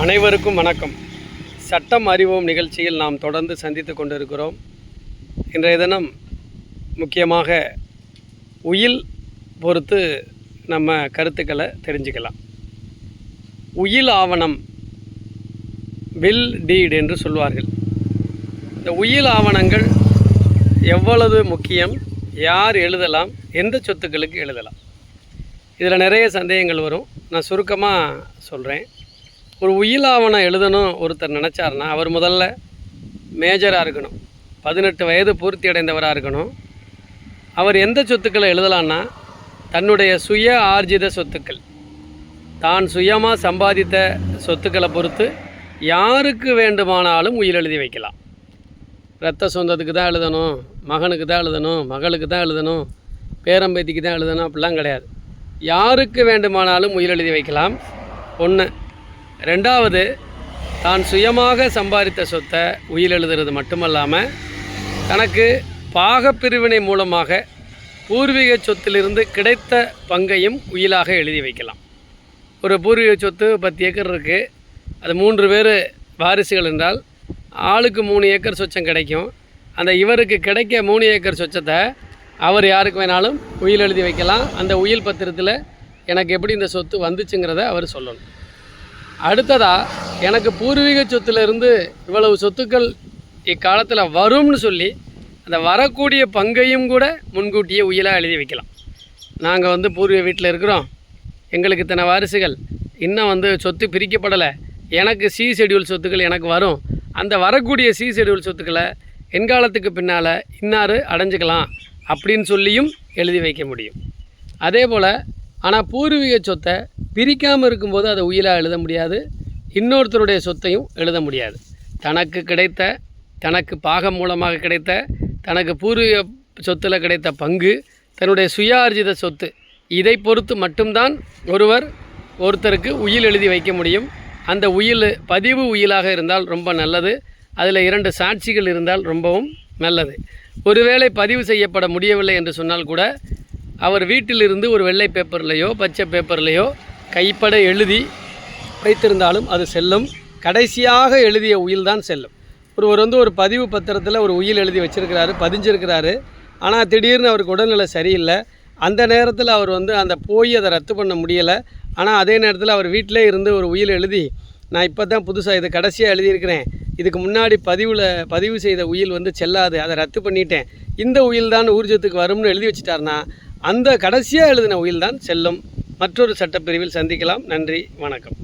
அனைவருக்கும் வணக்கம். சட்டம் அறிவோம் நிகழ்ச்சியில் நாம் தொடர்ந்து சந்தித்து கொண்டிருக்கிறோம். இன்றைய தினம் முக்கியமாக உயில் பொறுத்து நம்ம கருத்துக்களை தெரிஞ்சுக்கலாம். உயில் ஆவணம், வில் டீட் என்று சொல்வார்கள். இந்த உயில் ஆவணங்கள் எவ்வளவு முக்கியம், யார் எழுதலாம், எந்த சொத்துக்களுக்கு எழுதலாம், இதில் நிறைய சந்தேகங்கள் வரும். நான் சுருக்கமாக சொல்கிறேன். ஒரு உயில் ஆவணம் எழுதணும் ஒருத்தர் நினச்சார்னா அவர் முதல்ல மேஜராக இருக்கணும், 18 வயது பூர்த்தி அடைந்தவராக இருக்கணும். அவர் எந்த சொத்துக்களை எழுதலான்னா தன்னுடைய சுய ஆர்ஜித சொத்துக்கள், தான் சுயமாக சம்பாதித்த சொத்துக்களை பொறுத்து யாருக்கு வேண்டுமானாலும் உயில் எழுதி வைக்கலாம். இரத்த சொந்தத்துக்கு தான் எழுதணும், மகனுக்கு தான் எழுதணும், மகளுக்கு தான் எழுதணும், பேரம்பேத்திக்கு தான் எழுதணும் அப்படிலாம் கிடையாது. யாருக்கு வேண்டுமானாலும் உயில் எழுதி வைக்கலாம். ஒன்று. ரெண்டாவது, தான் சுயமாக சம்பாதித்த சொத்தை உயில் எழுதுறது மட்டுமல்லாமல் தனக்கு பாகப்பிரிவினை மூலமாக பூர்வீக சொத்திலிருந்து கிடைத்த பங்கையும் உயிலாக எழுதி வைக்கலாம். ஒரு பூர்வீக சொத்து 10 ஏக்கர் இருக்குது, அது 3 பேர் வாரிசுகள் என்றால் ஆளுக்கு 3 ஏக்கர் சொச்சம் கிடைக்கும். அந்த இவருக்கு கிடைக்க 3 ஏக்கர் சொச்சத்தை அவர் யாருக்கு வேணாலும் உயில் எழுதி வைக்கலாம். அந்த உயில் பத்திரத்தில் எனக்கு எப்படி இந்த சொத்து வந்துச்சுங்கிறத அவர் சொல்லணும். அடுத்ததாக, எனக்கு பூர்வீக சொத்துலேருந்து இவ்வளவு சொத்துக்கள் இக்காலத்தில் வரும்னு சொல்லி அந்த வரக்கூடிய பங்கையும் கூட முன்கூட்டியே உயிலாக எழுதி வைக்கலாம். நாங்கள் பூர்வீக வீட்டில் இருக்கிறோம், எங்களுக்கு இத்தனை வாரிசுகள், இன்னும் சொத்து பிரிக்கப்படலை, எனக்கு சி ஷெட்யூல் சொத்துக்கள் எனக்கு வரும், அந்த வரக்கூடிய சி ஷெட்யூல் சொத்துக்களை எண்காலத்துக்கு பின்னால் இன்னார் அடைஞ்சிக்கலாம் அப்படின்னு சொல்லியும் எழுதி வைக்க முடியும். அதே போல் ஆனால் பூர்வீக சொத்தை பிரிக்காமல் இருக்கும்போது அதை உயிலாக எழுத முடியாது, இன்னொருத்தருடைய சொத்தையும் எழுத முடியாது. தனக்கு கிடைத்த, தனக்கு பாகம் மூலமாக கிடைத்த, தனக்கு பூர்வீக சொத்தில் கிடைத்த பங்கு, தன்னுடைய சுயார்ஜித சொத்து, இதை பொறுத்து மட்டும்தான் ஒருத்தருக்கு உயில் எழுதி வைக்க முடியும். அந்த உயில் பதிவு உயிலாக இருந்தால் ரொம்ப நல்லது. அதில் 2 சாட்சிகள் இருந்தால் ரொம்பவும் நல்லது. ஒருவேளை பதிவு செய்யப்பட முடியவில்லை என்று சொன்னால் கூட அவர் வீட்டிலிருந்து ஒரு வெள்ளை பேப்பர்லேயோ பச்சை பேப்பர்லேயோ கைப்பட எழுதி வைத்திருந்தாலும் அது செல்லும். கடைசியாக எழுதிய உயில் தான் செல்லும். ஒருவர் ஒரு பதிவு பத்திரத்தில் ஒரு உயில் எழுதி வச்சிருக்கிறாரு, பதிஞ்சிருக்கிறாரு. ஆனால் திடீர்னு அவருக்கு உடல்நிலை சரியில்லை. அந்த நேரத்தில் அவர் அந்த போய் அதை ரத்து பண்ண முடியலை. ஆனால் அதே நேரத்தில் அவர் வீட்டிலே இருந்து ஒரு உயில் எழுதி, நான் இப்போ தான் புதுசாக இது கடைசியாக எழுதியிருக்கிறேன், இதுக்கு முன்னாடி பதிவு செய்த உயில் செல்லாது, அதை ரத்து பண்ணிட்டேன், இந்த உயில் தான் ஊர்ஜத்துக்கு வரும்னு எழுதி வச்சிட்டார்னா அந்த கடைசியாக எழுதின உயில் தான் செல்லும். மற்றொரு சட்டப்பிரிவில் சந்திக்கலாம். நன்றி, வணக்கம்.